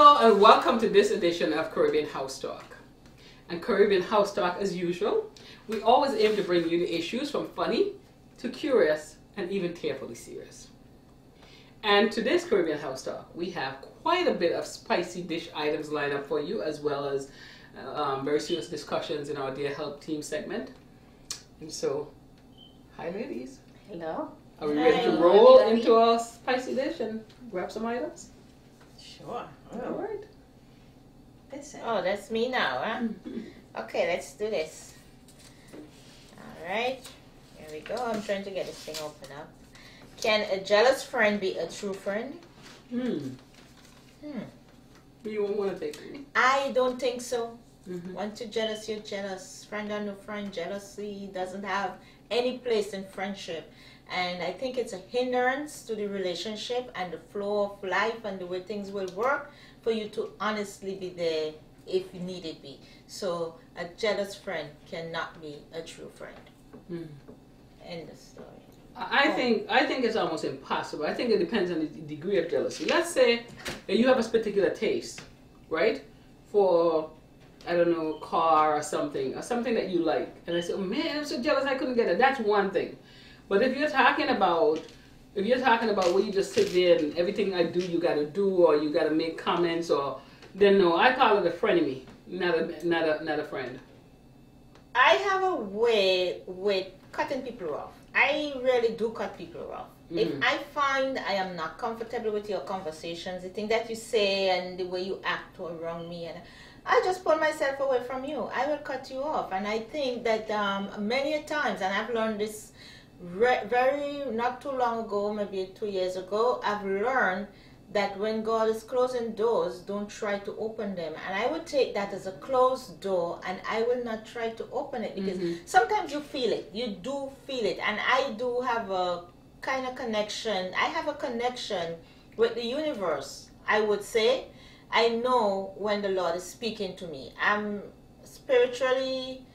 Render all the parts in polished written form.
Hello and welcome to this edition of Caribbean House Talk. And Caribbean House Talk, as usual, we always aim to bring you the issues from funny to curious and even tearfully serious. And today's Caribbean House Talk, we have quite a bit of spicy dish items lined up for you, as well as very serious discussions in our Dear Help Team segment. And so, hi ladies. Hello. Are we ready to roll into our spicy dish and grab some items? Sure. All right. Oh, that's me now, huh? Okay, let's do this. All right. Here we go. I'm trying to get this thing open up. Can a jealous friend be a true friend? Do you want to take it? I don't think so. Once you're jealous, you're jealous. Friend or no friend, jealousy doesn't have any place in friendship. And I think it's a hindrance to the relationship and the flow of life and the way things will work for you to honestly be there if you need it be. So a jealous friend cannot be a true friend. End of story. I think it's almost impossible. I think it depends on the degree of jealousy. Let's say that you have a particular taste, right? For, I don't know, a car or something that you like. And I say, oh man, I'm so jealous I couldn't get it. That's one thing. But if you're talking about where you just sit there and everything I do you gotta do, or you gotta make comments, or then no, I call it a frenemy, not a friend. I have a way with cutting people off. I really do cut people off. If I find I am not comfortable with your conversations, the thing that you say and the way you act around me, and I just pull myself away from you. I will cut you off. And I think that many a times, and I've learned this very not too long ago, maybe 2 years ago, I've learned that when God is closing doors, don't try to open them. And I would take that as a closed door, and I will not try to open it, because sometimes you feel it. You do feel it. And I do have a kind of connection. I have a connection with the universe, I would say. I know when the Lord is speaking to me. I'm spiritually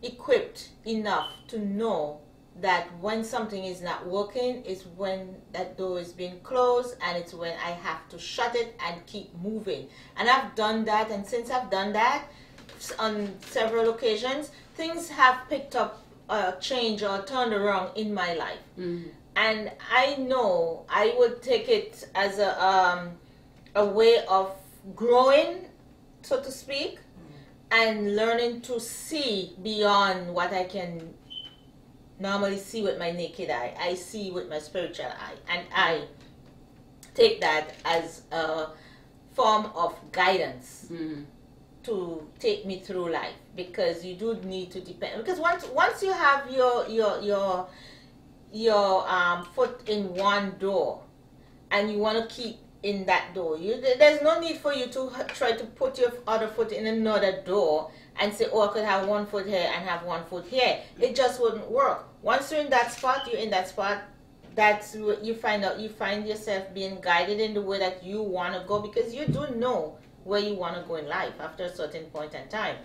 equipped enough to know that when something is not working is when that door is being closed, and it's when I have to shut it and keep moving. And I've done that, and since I've done that on several occasions, things have picked up change or turned around in my life. And I know I would take it as a way of growing, so to speak, and learning to see beyond what I can normally see with my naked eye. I see with my spiritual eye, and I take that as a form of guidance to take me through life, because you do need to depend. Because once you have your foot in one door, and you want to keep in that door, there's no need for you to try to put your other foot in another door and say, oh, I could have one foot here and have one foot here. It just wouldn't work. Once you're in that spot, you're in that spot. That's what you find out. You find yourself being guided in the way that you want to go, because you do know where you want to go in life after a certain point in time.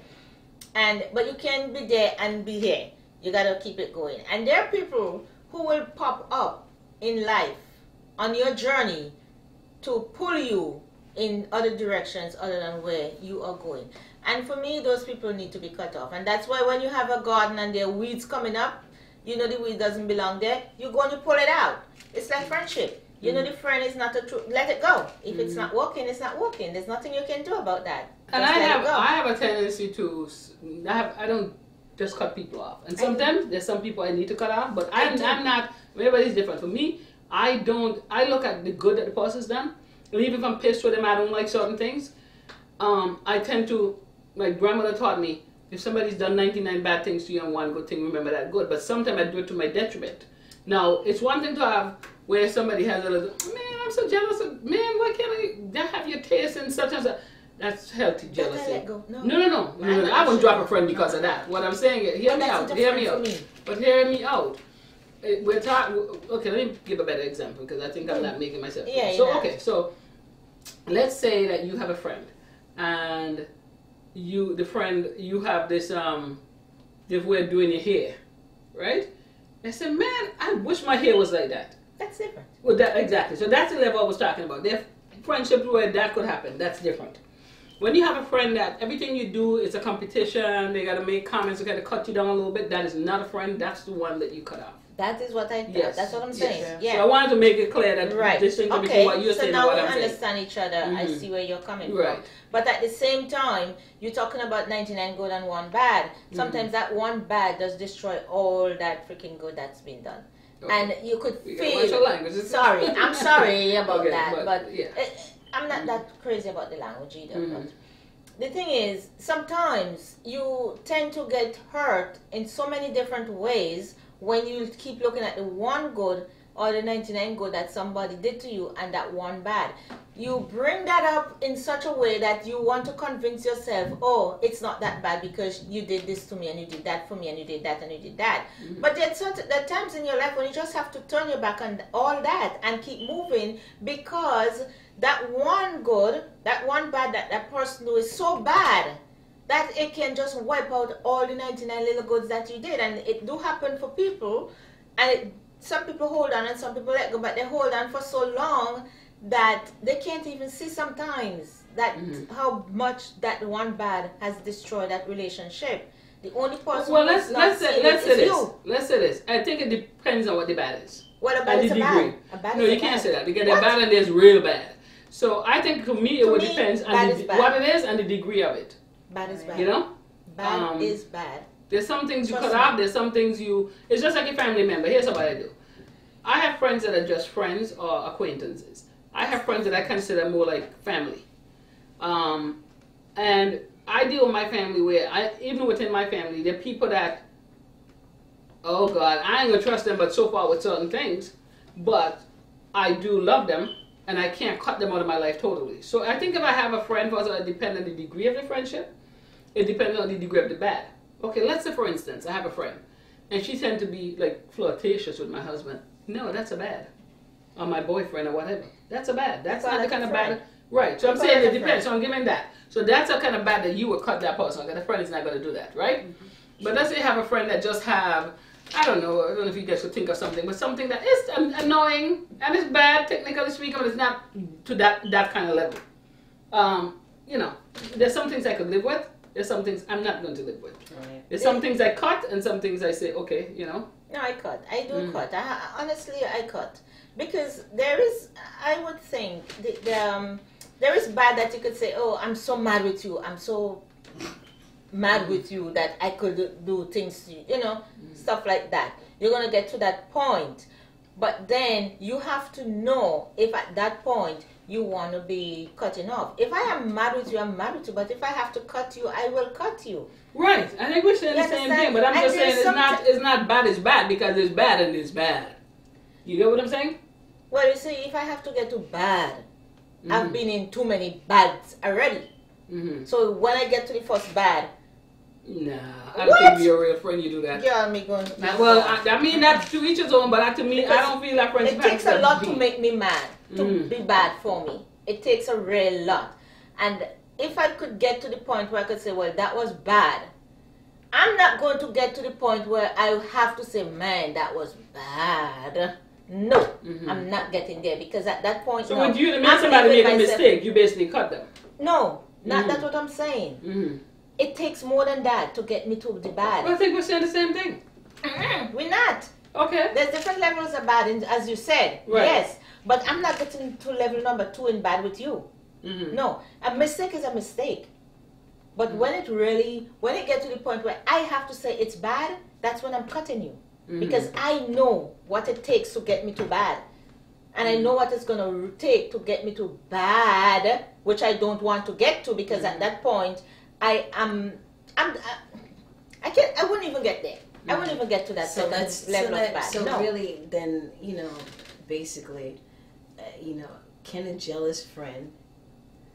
But you can't be there and be here. You got to keep it going. And there are people who will pop up in life on your journey to pull you in other directions other than where you are going. And for me, those people need to be cut off. And that's why when you have a garden and there are weeds coming up, you know the weed doesn't belong there, you go and you pull it out. It's like friendship. You know the friend is not a true, let it go. If it's not working, it's not working. There's nothing you can do about that. And I have a tendency to, I don't just cut people off. And sometimes there's some people I need to cut off, but I'm not, everybody's different. For me, I look at the good that the person's done. And even if I'm pissed with them, I don't like certain things. I tend to, my grandmother taught me, if somebody's done 99 bad things to you and one good thing, remember that good. But sometimes I do it to my detriment. Now, it's one thing to have where somebody has a little, man, I'm so jealous of, man, why can't I have your taste in such and such? That's healthy jealousy. Let go. No. No. I wouldn't drop a friend because of that. What I'm saying is, hear me out. But hear me out. We're talking, okay, let me give a better example, because I think I'm not making myself. Yeah, so let's say that you have a friend, and you have this way of doing your hair, right? I said, man, I wish my hair was like that. That's different. Well, exactly. So that's the level I was talking about. friendships where that could happen. That's different. When you have a friend that everything you do is a competition, they got to make comments, they got to cut you down a little bit, that is not a friend. That's the one that you cut off. That is what I thought. Yes. That's what I'm saying. Yes. Yeah. So I wanted to make it clear that distinction between what you're saying and what I'm saying. So now we understand each other. I see where you're coming from. But at the same time, you're talking about 99 good and 1 bad. Sometimes that 1 bad does destroy all that freaking good that's been done. Okay. And you could feel... Sorry, I'm sorry about that. But I'm not that crazy about the language either. But the thing is, sometimes you tend to get hurt in so many different ways when you keep looking at the 1 good or the 99 good that somebody did to you and that 1 bad. You bring that up in such a way that you want to convince yourself, oh, it's not that bad because you did this to me and you did that for me and you did that and you did that. But there are times in your life when you just have to turn your back on all that and keep moving, because that 1 good, that 1 bad that person do is so bad that it can just wipe out all the 99 little goods that you did. And it do happen for people, and some people hold on and some people let go, but they hold on for so long that they can't even see sometimes that how much that 1 bad has destroyed that relationship. The only person let's say this. I think it depends on what the bad is. What about the bad? No, you can't say that, because the bad and there's real bad. So I think to me it would depend on what it is and the degree of it. Bad is bad. You know? Bad is bad. There's some things you cut off, there's some things it's just like a family member. Here's what I do. I have friends that are just friends or acquaintances. I have friends that I consider more like family. And I deal with my family where, even within my family, there are people that, oh God, I ain't gonna trust them but so far with certain things, but I do love them. And I can't cut them out of my life totally. So I think if I have a friend, it depends on the degree of the friendship. It depends on the degree of the bad. Okay, let's say for instance, I have a friend, and she tends to be like flirtatious with my husband. No, that's a bad. Or my boyfriend or whatever. That's a bad. That's not the kind of bad. Right. So I'm saying it depends. So I'm giving that. So that's a kind of bad that you would cut that person. Okay, the friend is not going to do that, right? But let's say you have a friend that just have, I don't know if you guys could think of something, but something that is annoying and it's bad, technically speaking, but it's not to that kind of level. You know, there's some things I could live with. There's some things I'm not going to live with. Right. There's some things I cut and some things I say, okay, you know. No, I cut. I do cut. Honestly, I cut. Because there is, I would think, there is bad that you could say, oh, I'm so mad with you. I'm so mad with you that I could do things to you, you know, stuff like that. You're going to get to that point. But then you have to know if at that point you want to be cutting off. If I am mad with you, I'm mad with you. But if I have to cut you, I will cut you. Right. I think we're saying the same thing. But I'm just saying it's not bad, it's bad, because it's bad and it's bad. You get what I'm saying? Well, you see, if I have to get to bad, I've been in too many bads already. So when I get to the first bad, nah, I don't think you're a real friend. You do that. Yeah, me going. Well, I mean that's to each his own, but to me, I don't feel like friendship. It takes a lot to make me mad, to be bad for me. It takes a real lot. And if I could get to the point where I could say, well, that was bad, I'm not going to get to the point where I have to say, man, that was bad. No, I'm not getting there, because at that point, so when you make somebody make a mistake, you basically cut them. No, that's what I'm saying. It takes more than that to get me to the bad. Well, I think we're saying the same thing. We're not. Okay. There's different levels of bad, as you said. Right. Yes, but I'm not getting to level number 2 in bad with you. No, a mistake is a mistake. But when it gets to the point where I have to say it's bad, that's when I'm cutting you. Because I know what it takes to get me to bad. And I know what it's going to take to get me to bad, which I don't want to get to, because at that point, I wouldn't even get there. I wouldn't even get to that level of bad. So really, then, you know, basically, you know, can a jealous friend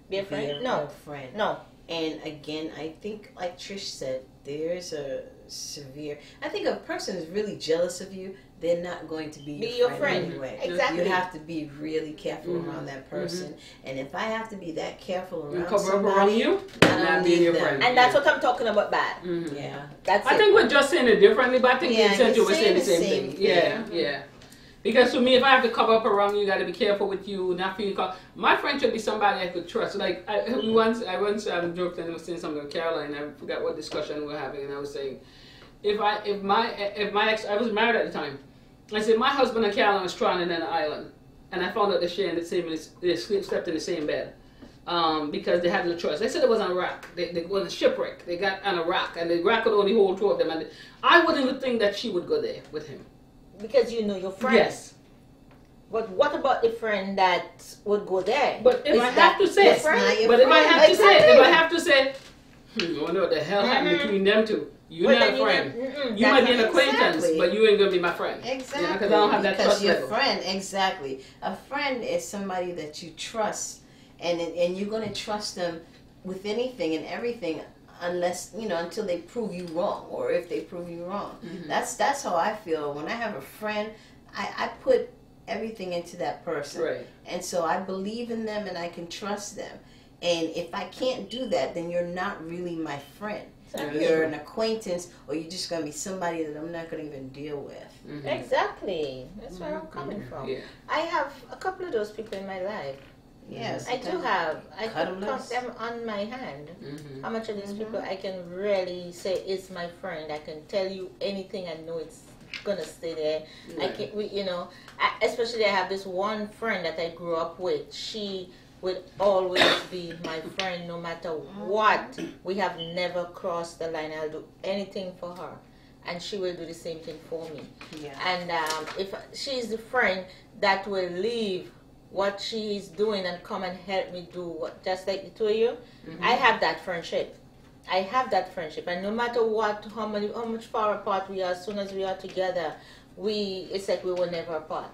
be a friend? No. Friend? No. And again, I think, like Trish said, there's a severe... I think if a person is really jealous of you, they're not going to be your friend anyway. Exactly. You have to be really careful around that person. And if I have to be that careful around somebody, you, I don't need your friend. And that's what I'm talking about bad. Yeah. That's I think we're just saying it differently, but I think the essential we're saying the same thing. Yeah. Because for me, if I have to cover up around you, you got to be careful with you, not feeling caught. My friend should be somebody I could trust. Like I once joked and I was saying something with Caroline. I forgot what discussion we were having, and I was saying, if my ex, I was married at the time. I said my husband and Caroline was stranded in an island, and I found out they shared the same. They slept in the same bed. Because they had no choice. They said it was on a rock. They was a shipwreck. They got on a rock, and the rock could only hold two of them. And I wouldn't even think that she would go there with him. Because you know your friend. Yes. But what about the friend that would go there? But if I have to say, if I have to say, I wonder what the hell happened between them two. You're not a friend. You might be an acquaintance, but you ain't gonna be my friend. Exactly. Because I don't have that trust level. Friend, exactly. A friend is somebody that you trust, and you're gonna trust them with anything and everything, unless until they prove you wrong, or if they prove you wrong. Mm-hmm. That's how I feel when I have a friend. I put everything into that person, right? And so I believe in them and I can trust them. And if I can't do that, then you're not really my friend. Exactly. You're an acquaintance, or you're just gonna be somebody that I'm not gonna even deal with. Mm-hmm. Exactly. That's where I'm coming from. Yeah. I have a couple of those people in my life. Yes, I do have. I can count them on my hand. Mm-hmm. How much of these people I can really say is my friend? I can tell you anything. I know it's gonna stay there. Yeah. I can, especially I have this one friend that I grew up with. She would always be my friend, no matter what. We have never crossed the line. I'll do anything for her, and she will do the same thing for me. Yeah. And if she's the friend that will leave what she's doing and come and help me do what, just like the two of you, mm-hmm. I have that friendship. And no matter what, how much far apart we are, as soon as we are together, it's like we were never apart.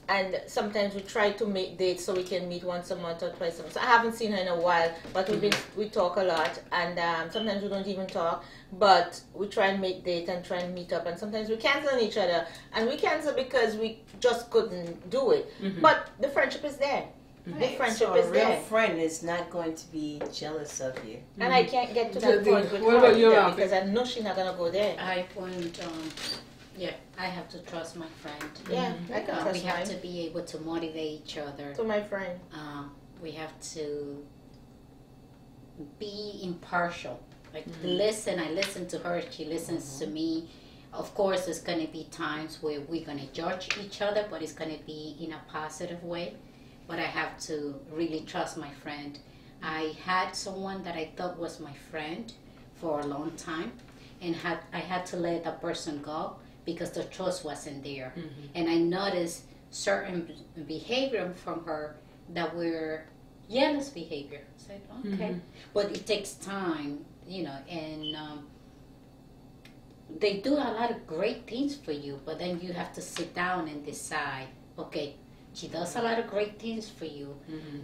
And sometimes we try to make dates so we can meet once a month or twice a month. So I haven't seen her in a while, but we talk a lot, and sometimes we don't even talk, but we try and make dates and try and meet up, and sometimes we cancel on each other, and we cancel because we just couldn't do it. Mm-hmm. But the friendship is there. Right. The friendship is there. A real friend is not going to be jealous of you. Mm-hmm. And I can't get to that point with her because I know she's not going to go there. I wouldn't... Yeah, I have to trust my friend. Yeah, I can trust we have to be able to motivate each other. To my friend. We have to be impartial. Like listen, I listen to her, she listens to me. Of course, there's going to be times where we're going to judge each other, but it's going to be in a positive way. But I have to really trust my friend. I had someone that I thought was my friend for a long time, and I had to let that person go because the trust wasn't there. Mm-hmm. And I noticed certain behavior from her that were jealous behavior. I said, okay. But it takes time, and they do a lot of great things for you, but then you have to sit down and decide, okay, she does a lot of great things for you,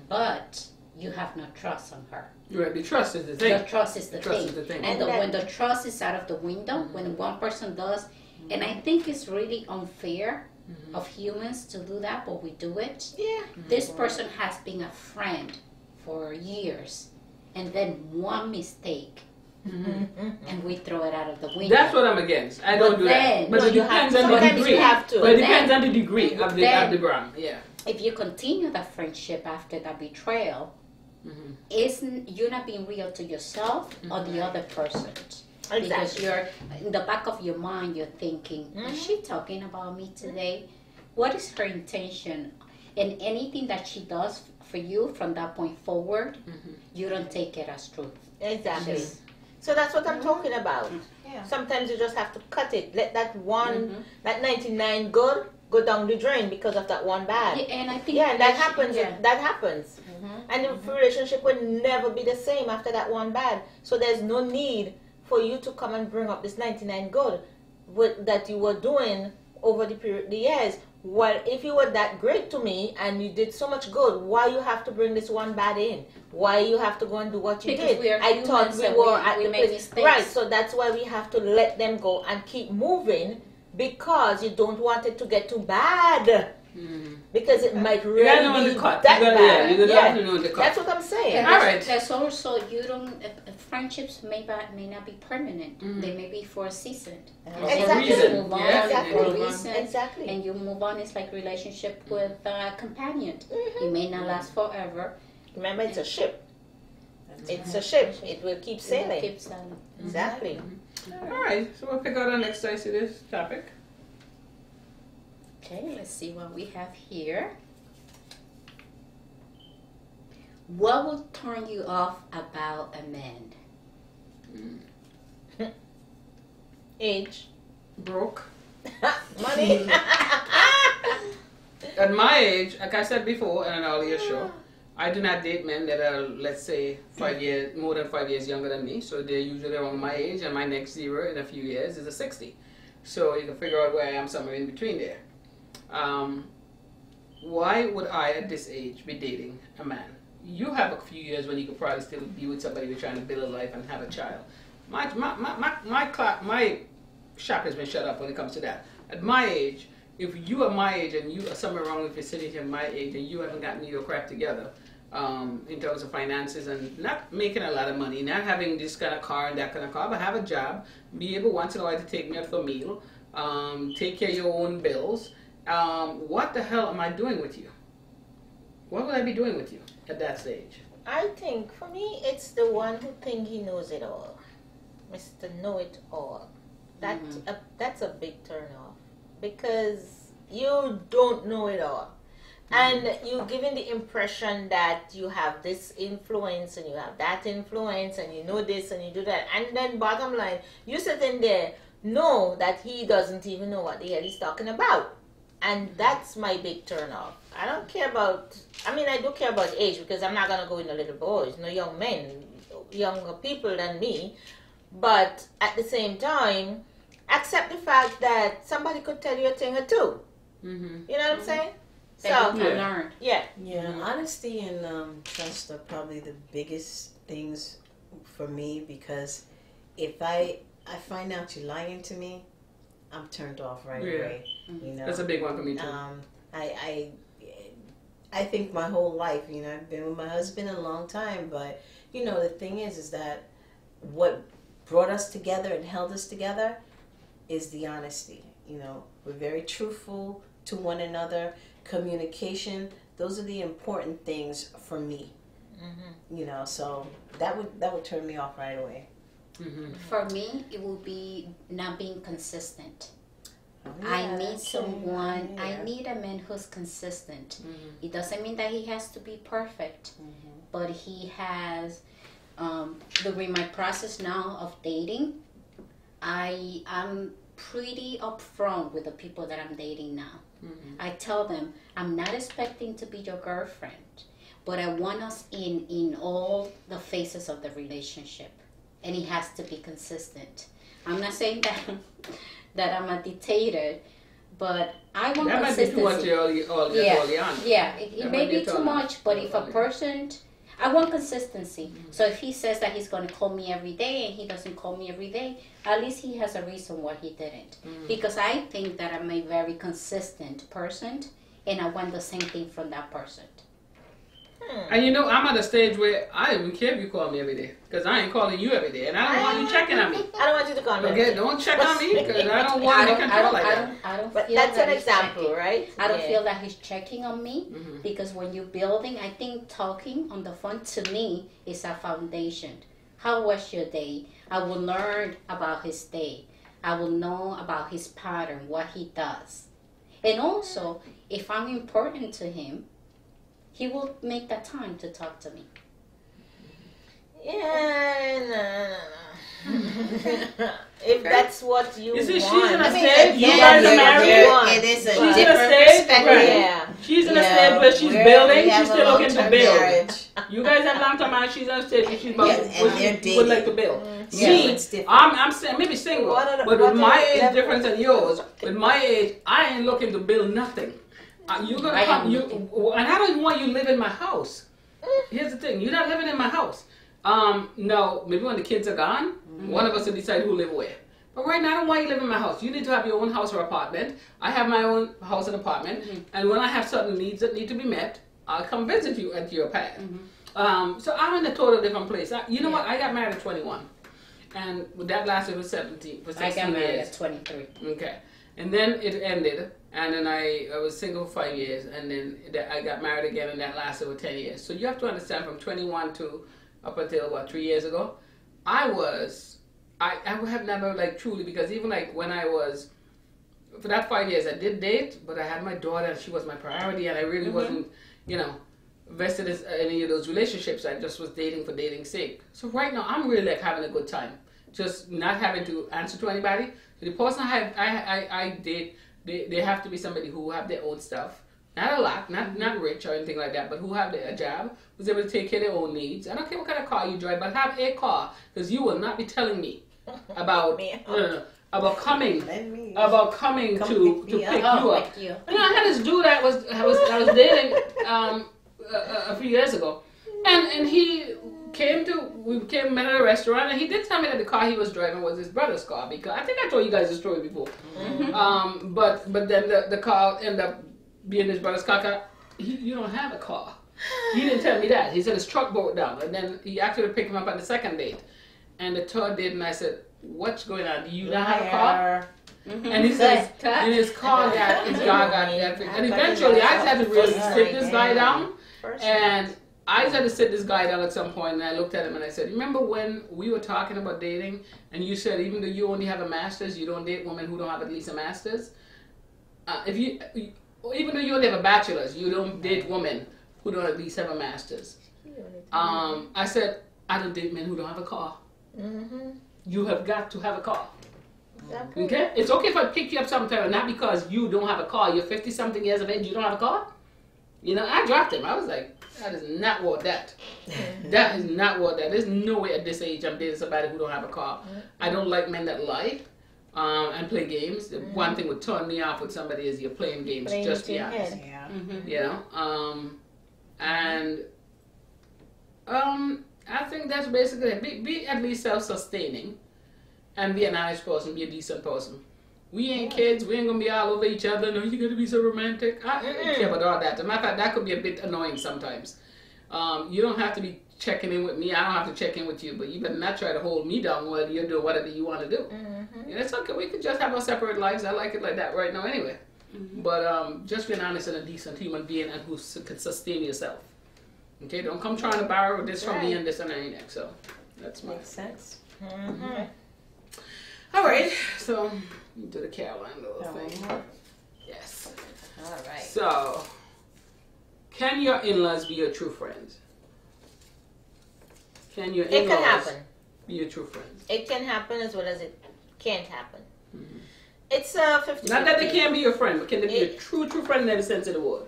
but you have no trust on her. Right, the trust is the thing. The trust is the thing. And when the trust is out of the window, when one person does, and I think it's really unfair of humans to do that, but we do it. Yeah. This person has been a friend for years, and then one mistake, and we throw it out of the window. That's what I'm against. I don't do that. But it depends on the degree. But it depends on the degree of the brand. Yeah. If you continue that friendship after that betrayal, you're not being real to yourself or the other person. Exactly. Because you're in the back of your mind, you're thinking, is she talking about me today? What is her intention? And anything that she does for you from that point forward, you don't take it as truth. Exactly. So that's what I'm talking about. Yeah. Sometimes you just have to cut it. Let that one, that 99 good go down the drain because of that one bad. Yeah, and I think and that happens. Yeah. That happens. And the relationship will never be the same after that one bad. So there's no need for you to come and bring up this 99 good that you were doing over the years. Well, if you were that great to me and you did so much good, why you have to bring this one bad in? Why you have to go and do what you did? I thought we were at the place. Right, so that's why we have to let them go and keep moving, because you don't want it to get too bad. because it might You gotta know really the be cut. that You bad. gotta have to know the cut. That's what I'm saying. And All right. There's also friendships may not be permanent. They may be for a season. Exactly. reason. You move on Yeah, for a exactly. reason. Exactly. And you move on. It's like relationship with a companion. It may not last forever. Remember, it's a ship. It's a ship. It will keep It will sailing. keep sailing. Exactly. All right, so we'll pick out our next dice to this topic. Okay, let's see what we have here. What will turn you off about a man? Age. Broke. Money. At my age, like I said before in an earlier show, I do not date men that are, let's say, more than 5 years younger than me. So they're usually around my age, and my next zero in a few years is a 60. So you can figure out where I am somewhere in between there. Why would I, at this age, be dating a man? You have a few years when you could probably still be with somebody who's trying to build a life and have a child. My shop has been shut up when it comes to that. At my age, if you are my age and you are somewhere wrong with your vicinity and my age and you haven't gotten your crap together in terms of finances and not making a lot of money, not having this kind of car and that kind of car, but have a job, be able once in a while to take me out for a meal, take care of your own bills, what the hell am I doing with you? What would I be doing with you at that stage? I think for me, it's the one who thinks he knows it all, Mr. Know It All. That's a big turn off because you don't know it all, and you're giving the impression that you have this influence and you have that influence and you know this and you do that, and then bottom line, you sitting there know that he doesn't even know what the hell he's talking about. And that's my big turn off. I don't care about, I mean, I do care about age because I'm not going to go into little boys, no young men, younger people than me. But at the same time, accept the fact that somebody could tell you a thing or two. You know what I'm saying? That you can learn. Yeah. Yeah, honesty and trust are probably the biggest things for me because if I find out you're lying to me, I'm turned off right away. You know, That's a big one for me too. I think my whole life, you know, I've been with my husband a long time, but you know, the thing is that what brought us together and held us together is the honesty. You know, we're very truthful to one another. Communication; those are the important things for me. You know, so that would turn me off right away. For me, it will be not being consistent. Yeah, I need someone, I need a man who's consistent. It doesn't mean that he has to be perfect, but he has, during my process now of dating, I'm pretty upfront with the people that I'm dating now. I tell them, I'm not expecting to be your girlfriend, but I want us in all the phases of the relationship. And it has to be consistent. I'm not saying that I'm a dictator, but I want That might be consistency. too much early on. Yeah, it may be too much, but if a person, I want consistency. So if he says that he's going to call me every day and he doesn't call me every day, at least he has a reason why he didn't. Because I think that I'm a very consistent person, and I want the same thing from that person. And you know, I'm at a stage where I don't even care if you call me every day because I ain't calling you every day, and I don't want you checking on me. I don't want you to call me. Okay, don't check on me because I don't want to control like that. I don't But feel that's that an he's example, checking. right? I don't feel that he's checking on me because when you're building, I think talking on the phone to me is a foundation. How was your day? I will learn about his day. I will know about his pattern, what he does. And also, if I'm important to him, he will make that time to talk to me. Yeah, no. If that's what you see, want. she's in a I mean, stage. You again, guys are you're- married. It is a She's in a different stage, perspective. right. Yeah. She's in a You stage know, where she's we building. have She's a still looking to long-term build. marriage. You guys have long-term marriage. She's in a stage where she's about Yes, and they're would dating. like to build. Yeah, Me, it's different. I'm saying maybe single, What are the- but what with are my the age levels? difference than yours, with my age, I ain't looking to build nothing. You're gonna I come, am you, looking. and I don't even want you to live in my house. Here's the thing: you're not living in my house. No, maybe when the kids are gone, one of us will decide who live where. But right now, I don't want you to live in my house. You need to have your own house or apartment. I have my own house and apartment. And when I have certain needs that need to be met, I'll come visit you at your pad. So I'm in a total different place. You know what? I got married at 21. And that lasted for 17, for 16 I got married years. at 23. Okay. And then it ended. And then I was single for 5 years. And then I got married again, and that lasted for 10 years. So you have to understand, from 21 to up until, 3 years ago, I have never, like, truly, because even, like, when I was, for that 5 years, I did date, but I had my daughter, and she was my priority, and I really wasn't, vested in any of those relationships. I just was dating for dating's sake. So right now, I'm really, like, having a good time. Just not having to answer to anybody. So the person I date, they have to be somebody who have their own stuff. Not a lot, not rich or anything like that, but who have a job, who's able to take care of their own needs. I don't care what kind of car you drive, but have a car, because you will not be telling me about coming to pick you up. I had this dude I was dating a few years ago, and he we met at a restaurant, and he did tell me that the car he was driving was his brother's car, because I think I told you guys the story before. But then the car ended up being his brother's car. You don't have a car. He didn't tell me that. He said his truck broke down, and then he actually picked him up on the second date, and the third date, and I said, "What's going on? Do you not have a car?" And he says, and his car got and eventually I just had to really sit this guy down, and I just had to sit this guy down at some point, and I looked at him and I said, "Remember when we were talking about dating, and you said even though you only have a master's, you don't date women who don't have at least a master's? Even though you only have a bachelor's, you don't date women who don't at least have a master's." I said, "I don't date men who don't have a car. You have got to have a car." Exactly. Okay? It's okay if I pick you up sometime, not because you don't have a car. You're 50-something years of age, you don't have a car? I dropped him. I was like, that is not worth that. That is not worth that. There's no way at this age I'm dating somebody who don't have a car. I don't like men that lie and play games. The one thing would turn me off with somebody is you're playing games, just to be honest. I think that's basically it. Be at least self-sustaining, and be an honest person, be a decent person. We ain't kids, we ain't gonna be all over each other. No, you gotta be so romantic. I don't care about all that. As a matter of fact, that could be a bit annoying sometimes. You don't have to be checking in with me. I don't have to check in with you, but you better not try to hold me down while you're doing whatever you want to do. It's okay. We could just have our separate lives. I like it like that right now anyway. But just be an honest and a decent human being, and who can sustain yourself. Okay, don't come trying to borrow this from me and this and that. So that's my Makes sense. All right, so you do the Caroline little thing. Yes. All right. So, can your in-laws be your true friends? Can your It can in-laws happen. be your true friends? It can happen as well as it can't happen. It's 50-50. Not that they can't be your friend, but can they be a true friend in every sense of the word?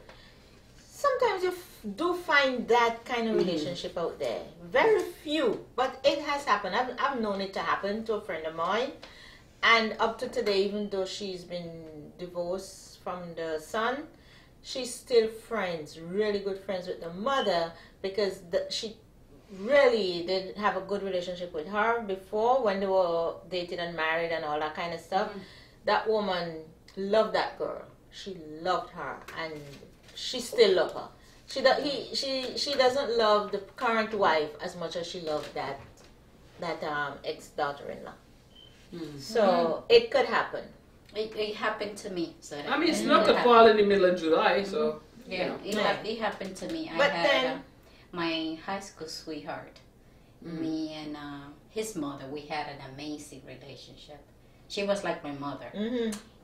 Sometimes you do find that kind of relationship out there. Very few, but it has happened. I've known it to happen to a friend of mine, and up to today, even though she's been divorced from the son, she's still friends, really good friends with the mother, because she really did have a good relationship with her before, when they were dated and married and all that kind of stuff. That woman loved that girl. She loved her, and she still loves her. She doesn't love the current wife as much as she loved that ex-daughter-in-law. So it could happen. It happened to me. So I mean, snow could fall in the middle of July, so it happened to me. But I had then, my high school sweetheart. Me and his mother, we had an amazing relationship. She was like my mother.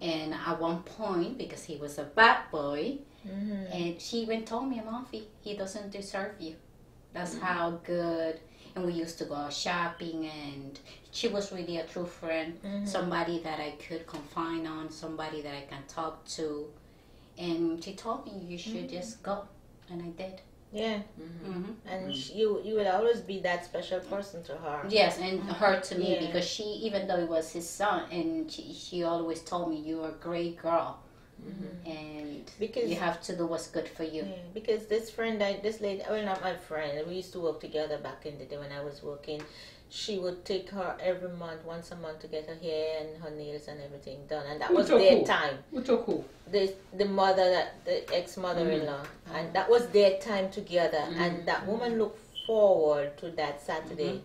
And at one point, because he was a bad boy, and she even told me, "Muffy, he doesn't deserve you." That's how good. And we used to go out shopping, and she was really a true friend, somebody that I could confide on, somebody that I can talk to. And she told me, "You should just go," and I did. Yeah. And you would always be that special person to her. Yes, and her to me, because she, even though it was his son, and she always told me, "You're a great girl." and Because you have to do what's good for you. yeah, because this lady, well, not my friend, we used to work together back in the day when I was working. She would take her every month, once a month, to get her hair and her nails and everything done, and that was their time. Which are cool. The mother, the ex-mother-in-law, and that was their time together. And that woman looked forward to that Saturday,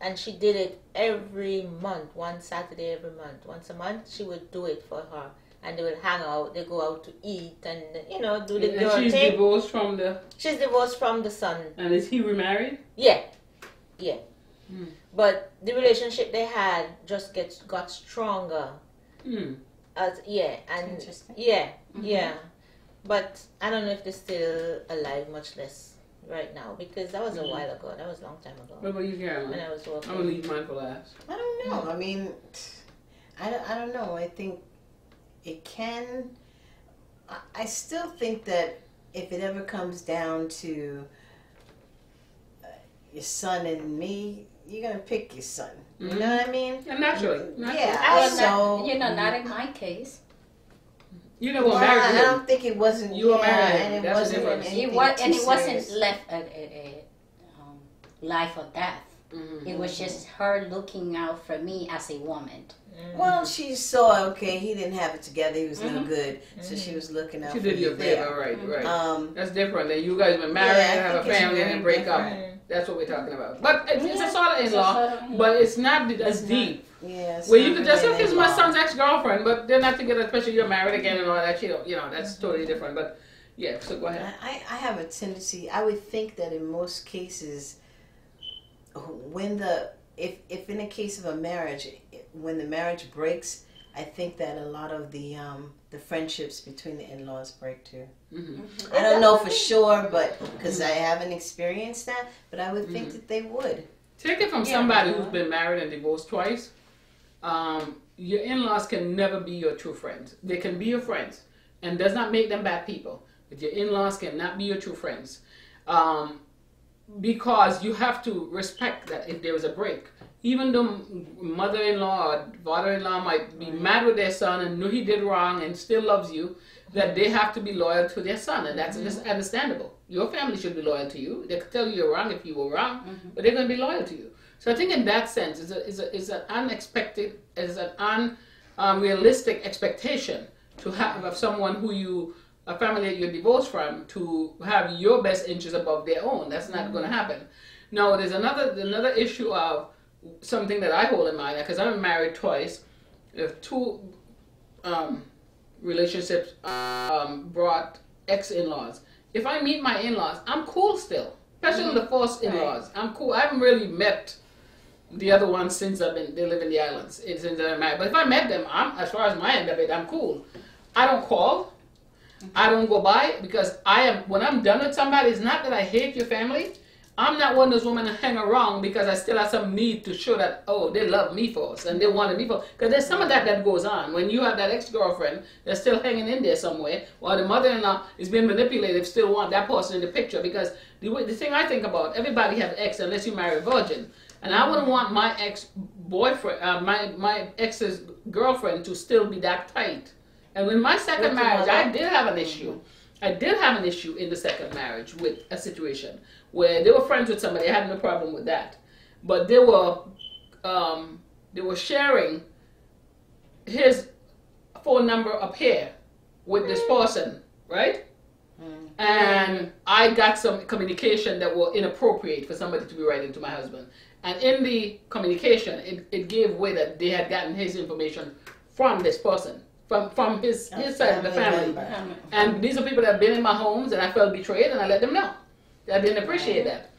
and she did it every month, one Saturday every month, once a month. She would do it for her, and they would hang out. They go out to eat, and do the girl And she's thing. divorced from the. She's divorced from the son. And is he remarried? Yeah. But the relationship they had just got stronger. Interesting. Yeah. But I don't know if they're still alive, much less right now, because that was a while ago. That was a long time ago. What about you, Caroline? When I was working. I'm gonna leave mine for last. I don't know. I mean, I don't know. I think it can. I still think that if it ever comes down to your son and me, you're gonna pick your son. You know what I mean? And naturally. Yeah. So Not in my case. You know what? well, Married I to him. don't think it wasn't. You were married, and it that's the wasn't difference. anything And too it wasn't serious. left a life or death. It was just her looking out for me as a woman. Well, she saw, okay, he didn't have it together. He was no good. So she was looking out She for did you a there. favor, right. That's different. Then you guys been Yeah, married I and have a think it's family and then very break up. different. That's what we're talking about. But it's a sort of It's a in-law, sort of- but it's not as deep. Yeah. Where you could just say, really okay, it's my involved. son's ex-girlfriend, but they're not together, especially you're married again and all that shit. That's totally different. But yeah, so go ahead. I have a tendency, I would think that in most cases, if in a case of a marriage, when the marriage breaks, I think that a lot of the friendships between the in-laws break too. I don't know for sure, but because I haven't experienced that, but I would think that they would. Take it from somebody who's been married and divorced twice. Your in-laws can never be your true friends. They can be your friends, and does not make them bad people. But your in-laws cannot be your true friends, because you have to respect that if there is a break. Even though mother-in-law or father-in-law might be mad with their son and know he did wrong and still loves you, that they have to be loyal to their son, and that's understandable. Your family should be loyal to you. They could tell you you're wrong if you were wrong, but they're going to be loyal to you. So I think in that sense, it's an unexpected, it's an unrealistic expectation to have of someone a family that you're divorced from, to have your best interest above their own. That's not going to happen. Now, there's another issue of something that I hold in mind, because I'm married twice. If two relationships brought ex-in-laws. If I meet my in-laws, I'm cool still. Especially the first in-laws. I'm cool. I haven't really met the other ones since they live in the islands. Since I'm married. But if I met them, as far as my end of it, I'm cool. I don't call. I don't go by, because when I'm done with somebody, it's not that I hate your family. I'm not one of those women that hang around because I still have some need to show that, oh, they love me first and they wanted me first. Because there's some of that goes on. When you have that ex-girlfriend that's still hanging in there somewhere, while the mother-in-law is being manipulated, still want that person in the picture. Because the thing I think about, everybody has ex unless you marry a virgin. And I wouldn't want my ex-boyfriend, my ex's girlfriend to still be that tight. And with my second marriage, I did have an issue. I did have an issue in the second marriage with a situation where they were friends with somebody. I had no problem with that, but they were sharing his phone number up here with this person, right? And I got some communication that were inappropriate for somebody to be writing to my husband. And in the communication, it gave way that they had gotten his information from this person. From his side of the family. And these are people that have been in my homes, and I felt betrayed, and I let them know. I didn't appreciate that.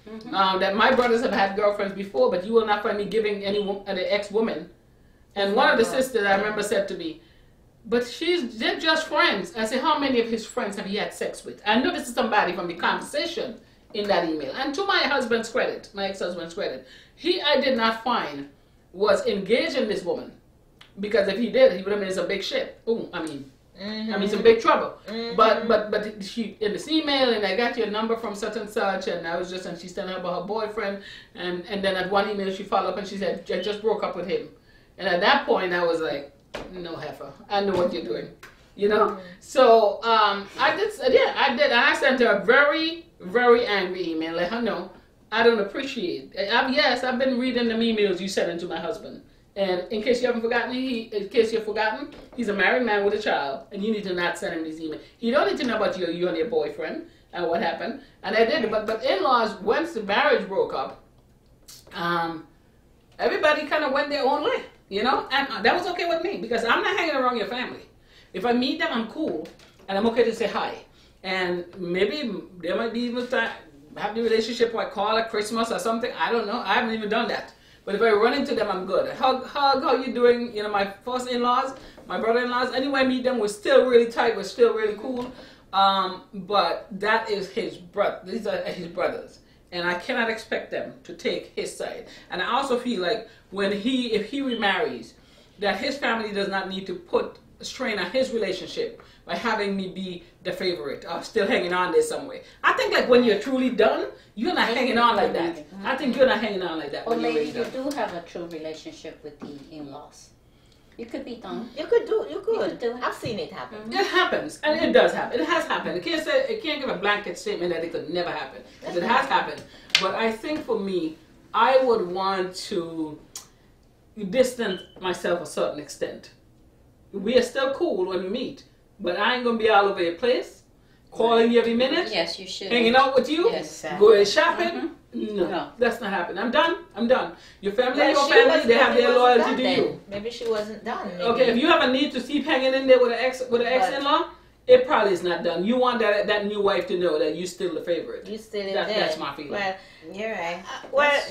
That my brothers have had girlfriends before, but you will not find me giving an ex-woman. And one of the sisters I remember said to me, but they're just friends. I said, how many of his friends have he had sex with? I know this is somebody from the conversation in that email. And to my husband's credit, my ex-husband's credit, I did not find was engaged in this woman. Because if he did, he would have been in some big shit. Some big trouble. But she in this email, and I got your number from such and such, and and she's telling her about her boyfriend, and then at one email she followed up and she said, I just broke up with him. And at that point I was like, no heifer, I know what you're doing. You know? So I did, and I sent her a very, very angry email, let her know I don't appreciate. Yes, I've been reading the emails you sent into my husband. And in case you haven't forgotten, he's a married man with a child, and you need to not send him these emails. You don't need to know about you and your boyfriend and what happened. And I did, but in-laws, once the marriage broke up, everybody kind of went their own way, you know? And that was okay with me, because I'm not hanging around your family. If I meet them, I'm cool, and I'm okay to say hi. And maybe there might be even time, have the relationship where I call at Christmas or something. I don't know. I haven't even done that. But if I run into them, I'm good. Hug, how you doing? You know, my first in-laws, my brother-in-laws, anywhere I meet them, we're still really tight. We're still really cool. But that is his brother. These are his brothers. And I cannot expect them to take his side. And I also feel like if he remarries, that his family does not need to put a strain on his relationship by having me be the favorite or still hanging on there somewhere. I think like when you're truly done, you're not hanging on like that. I think you're not hanging on like that. Or maybe you do have a true relationship with the in-laws. You could be done. You could do it. I've seen it happen. It happens, and it does happen. It has happened. It can't give a blanket statement that it could never happen. It has happened. But I think for me, I would want to distance myself a certain extent. We are still cool when we meet, but I ain't gonna be all over your place, calling you every minute. Yes, you should. Hanging out with you. Yes. Going shopping. No, that's not happening. I'm done. Your family, they have their loyalty to you. Maybe she wasn't done. Maybe. Okay, if you have a need to keep hanging in there with an ex-in-law, it probably is not done. You want that new wife to know that you're still the favorite. You still in there. That's my feeling. Well, you're right.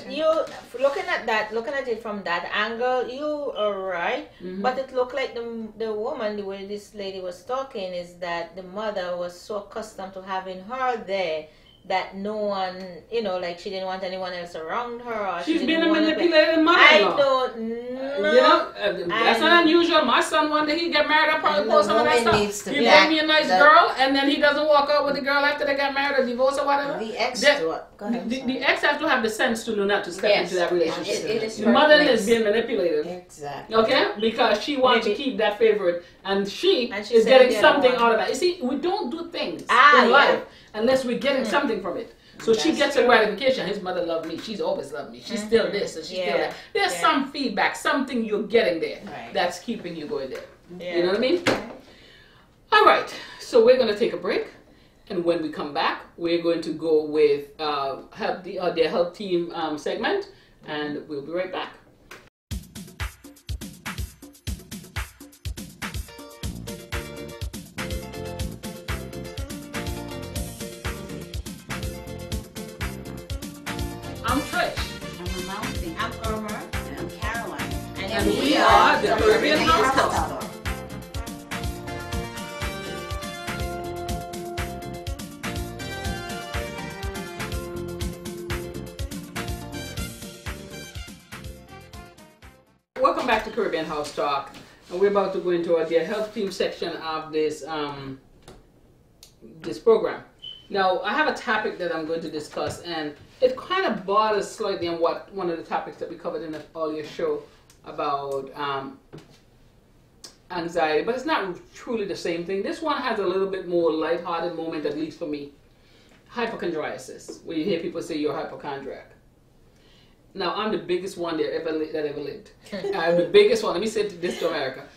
You looking at it from that angle, you are right. Mm-hmm. But it looked like the woman, the way this lady was talking, is that the mother was so accustomed to having her there that no one, like she didn't want anyone else around her. Or She's been a manipulated mother-in-law. I don't know. That's not unusual. My son, one day he get married, I probably post some of that stuff. He bring me a nice girl, and then he doesn't walk out with the girl after they got married or divorced or whatever. The ex, the ex have to have the sense to know not to step into that relationship. The mother is being manipulated. Exactly. Okay? Because she wants to keep that favorite, and she is getting something out of that. You see, we don't do things in life unless we're getting something from it. So she gets a gratification. His mother loved me. She's always loved me. She's still this and she's still that. There's some feedback, something you're getting there that's keeping you going there. You know what I mean? All right. So we're going to take a break. And when we come back, we're going to go with their help team segment. And we'll be right back. I'm Trish. I'm Mountain. I'm Irma. And I'm Caroline. And we are the Caribbean House Talk. Welcome back to Caribbean House Talk. And we're about to go into the health team section of this this program. Now, I have a topic that I'm going to discuss, and it kind of borders slightly on one of the topics that we covered in the earlier show about anxiety, but it's not truly the same thing. This one has a little bit more lighthearted moment, at least for me. Hypochondriasis, where you hear people say you're a hypochondriac. Now, I'm the biggest one that ever lived. I'm the biggest one. Let me say this to America.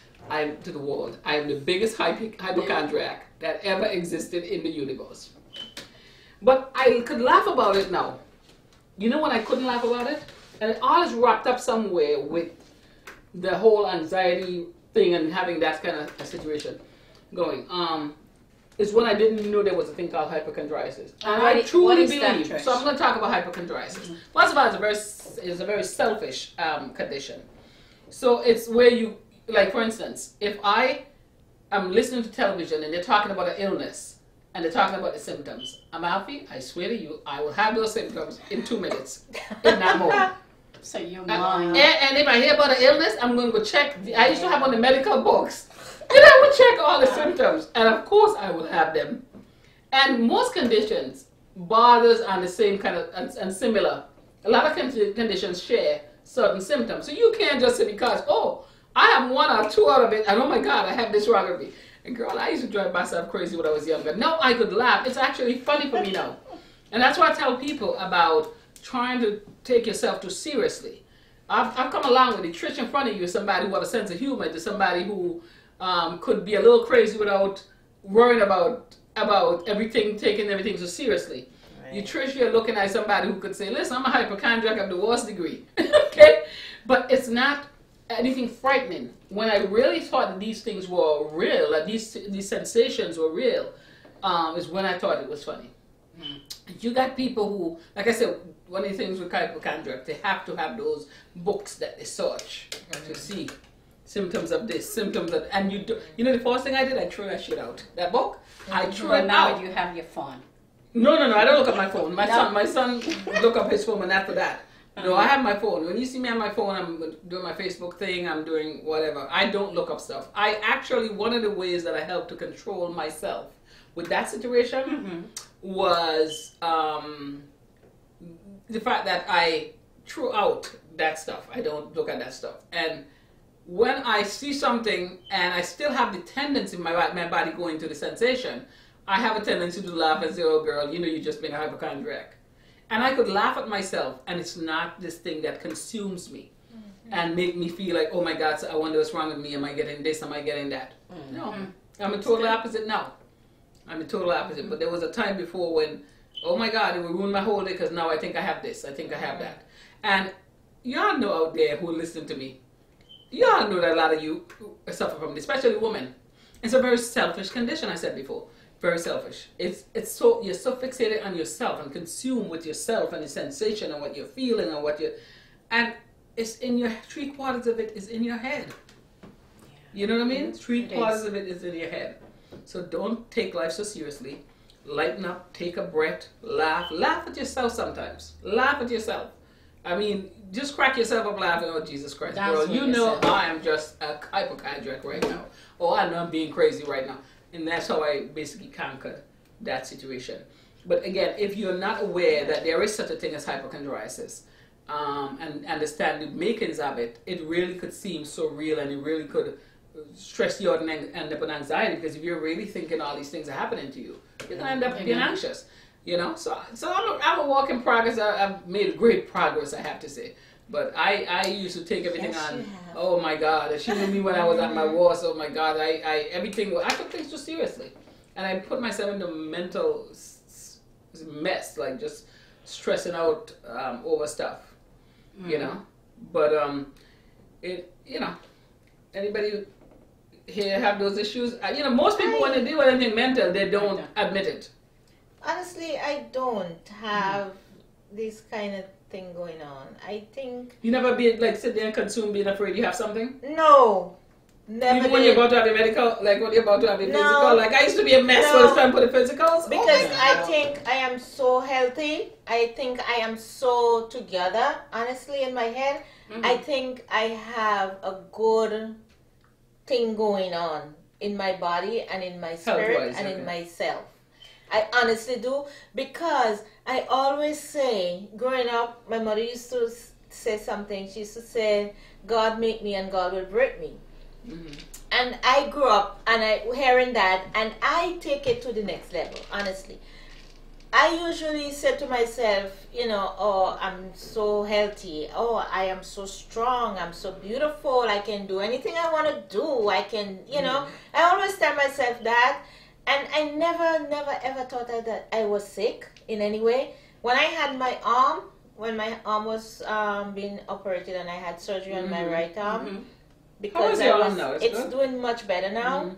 To the world. I am the biggest hypochondriac that ever existed in the universe. But I could laugh about it now. You know when I couldn't laugh about it? And it all is wrapped up somewhere with the whole anxiety thing and having that kind of a situation going. Is when I didn't know there was a thing called hypochondriasis. And I truly believe, so I'm going to talk about hypochondriasis. Mm-hmm. First of all, it's a very selfish condition. So it's where you, like for instance, if I am listening to television and they're talking about an illness, and they're talking about the symptoms. I'm Alfie, I swear to you, I will have those symptoms in 2 minutes, in that moment. So you're lying. And if I hear about an illness, I'm going to go check. I used to have on the medical books. And I would check all the symptoms. And of course I would have them. And most conditions, bothers are the same kind of, and similar. A lot of conditions share certain symptoms. So you can't just say because, I have one or two out of it, and oh my God, I have this wrong with me. And girl, I used to drive myself crazy when I was younger. Now I could laugh. It's actually funny for me now. And that's why I tell people about trying to take yourself too seriously. I've come along with it. Trish in front of you is somebody who have a sense of humor, to somebody who could be a little crazy without worrying about everything, taking everything so seriously. Right. You Trish, you're looking at somebody who could say, listen, I'm a hypochondriac of the worst degree. Okay? But it's not anything frightening. When I really thought that these things were real, that these sensations were real, is when I thought it was funny. You got people who, like I said, one of the things with hypochondriac, they have to have those books that they search to see symptoms of this, symptoms of, and you know the first thing I did, I threw that shit out. That book, I threw it now out. You have your phone. No, I don't look at my phone. My son look up his phone, and after that. No, I have my phone. When you see me on my phone, I'm doing my Facebook thing, I'm doing whatever. I don't look up stuff. I actually, one of the ways that I help to control myself with that situation was the fact that I threw out that stuff. I don't look at that stuff. And when I see something and I still have the tendency in my body going to the sensation, I have a tendency to laugh and say, oh girl, you know you're just being a hypochondriac. And I could laugh at myself, and it's not this thing that consumes me and make me feel like, oh my God, so I wonder what's wrong with me. Am I getting this? Am I getting that? No, I'm a total opposite now. I'm a total opposite. But there was a time before when, oh my God, it would ruin my whole day because now I think I have this. I think I have that. And y'all know out there who listen to me, y'all know that a lot of you suffer from this, especially women. It's a very selfish condition, I said before. Very selfish. It's so, you're so fixated on yourself and consumed with yourself and the sensation and what you're feeling and and it's in your, 3/4 of it is in your head. You know what I mean? 3/4 of it is in your head. So don't take life so seriously. Lighten up, take a breath, laugh at yourself sometimes. Laugh at yourself. I mean, just crack yourself up laughing, oh Jesus Christ, girl, you know I am just a hypochondriac right now. Oh, I know I'm being crazy right now. And that's how I basically conquered that situation. But again, if you're not aware that there is such a thing as hypochondriasis, and understand the makings of it, it really could seem so real, and it really could stress you out and end up with anxiety, because if you're really thinking all these things are happening to you, you're going to end up being anxious. You know, so I'm a work in progress. I've made great progress, I have to say. But I used to take everything on. Oh my God! She knew me when I was at my worst. Oh my God! I took things too seriously, and I put myself into mental mess, like just stressing out over stuff, you know. But anybody here have those issues? Most people when they deal with anything mental, they don't admit it. Honestly, I don't have this kind of thing going on. I think you never sit there and consume, being afraid you have something. No, never. Even when you're about to have a medical, like when you're about to have a physical, like I used to be a mess when it's time for the physicals. Because I think I am so healthy. I think I am so together. Honestly, in my head, I think I have a good thing going on in my body and in my spirit and in myself. I honestly do, because I always say, growing up, my mother used to say something. She used to say, God make me and God will break me. And I grew up and hearing that, and I take it to the next level, honestly. I usually say to myself, oh, I'm so healthy. Oh, I am so strong. I'm so beautiful. I can do anything I want to do. I can, I always tell myself that. And I never, ever thought that I was sick in any way. When I had my arm, when my arm was being operated and I had surgery on my right arm, because it's doing much better now.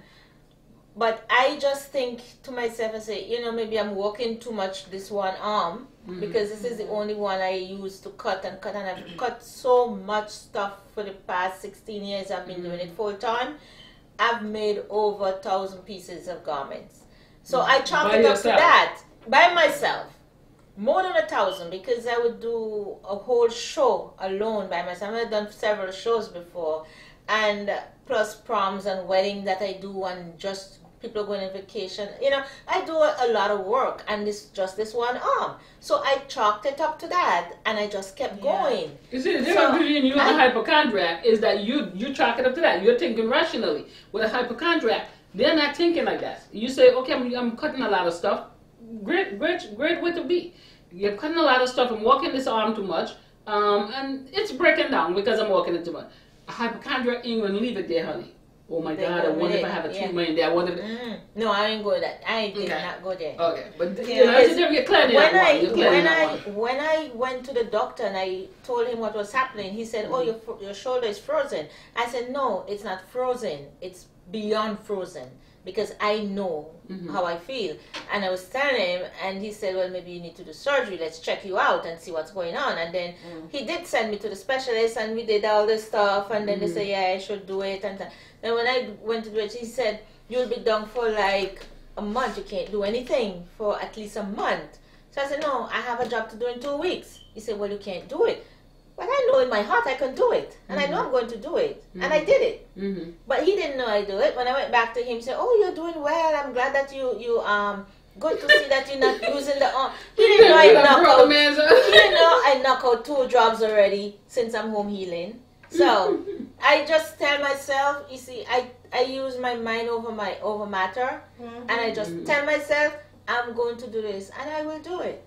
But I just think to myself and say, maybe I'm working too much this one arm, because this is the only one I use to cut, and I've cut so much stuff for the past 16 years. I've been doing it full time. I've made over 1,000 pieces of garments. So I chalked it up to that by myself. More than 1,000, because I would do a whole show alone by myself. I've done several shows before, and plus proms and wedding that I do, and just people going on vacation. I do a lot of work, and this one arm. So I chalked it up to that, and I just kept going. You see, the difference between you and a hypochondriac is that you chalk it up to that. You're thinking rationally. With a hypochondriac, They're not thinking like that. You say, okay, I'm cutting a lot of stuff. Great way to be. You're cutting a lot of stuff. I'm walking this arm too much, and it's breaking down because I'm walking it too much. Hypochondria ain't gonna leave it there, honey. Oh my God! I wonder if I have a tumor in there. I wonder. No, I ain't go that. I did not go there. Okay, but you know, you're clearly when I went to the doctor and I told him what was happening, he said, "Oh, your shoulder is frozen." I said, "No, it's not frozen. It's beyond frozen." Because I know how I feel. And I was telling him, and he said, well, maybe you need to do surgery. Let's check you out and see what's going on. And then he did send me to the specialist, and we did all this stuff. And then they said, yeah, I should do it. And then when I went to do it, he said, you'll be down for like a month. You can't do anything for at least a month. So I said, no, I have a job to do in 2 weeks. He said, well, you can't do it. But I know in my heart I can do it. And I know I'm going to do it. And I did it. But he didn't know I do it. When I went back to him, he said, oh, you're doing well. I'm glad that you good to see that you're not using the arm. He didn't know I knock out. He didn't know I knock out 2 jobs already since I'm home healing. So I just tell myself, you see, I use my mind over matter. And I just tell myself, I'm going to do this. And I will do it.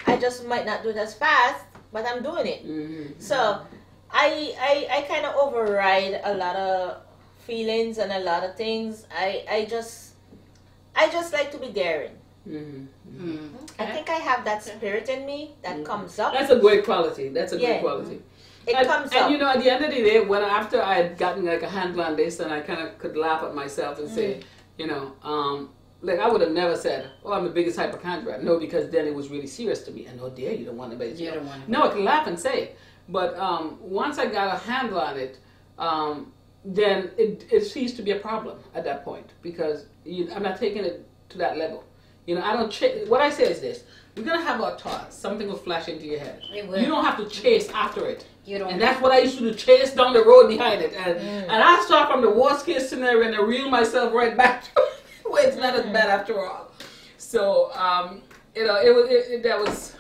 I just might not do it as fast, but I'm doing it. So I kind of override a lot of feelings and a lot of things. I just like to be daring. I think I have that spirit in me that comes up. That's a great quality. That's a great quality. It comes up. And you know, at the end of the day, when after I had gotten like a handle on this, and I kind of could laugh at myself and say, you know, like I would have never said, "Oh, I'm the biggest hypochondriac." No, because then it was really serious to me. And oh dear, you don't want anybody to know. No, I can laugh and say, but once I got a handle on it, then it ceased to be a problem at that point because I'm not taking it to that level. You know, I don't. What I say is this: you're gonna have a thought, something will flash into your head. You don't have to chase after it. And that's what I used to do: chase down the road behind it. And I start from the worst case scenario and I reel myself right back to it. Well, it's not as bad after all. So, you know, that was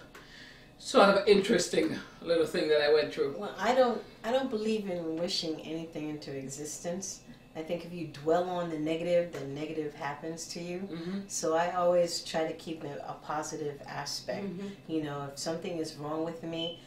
sort of an interesting little thing that I went through. Well, I don't believe in wishing anything into existence. I think if you dwell on the negative happens to you. So I always try to keep a positive aspect. You know, if something is wrong with me,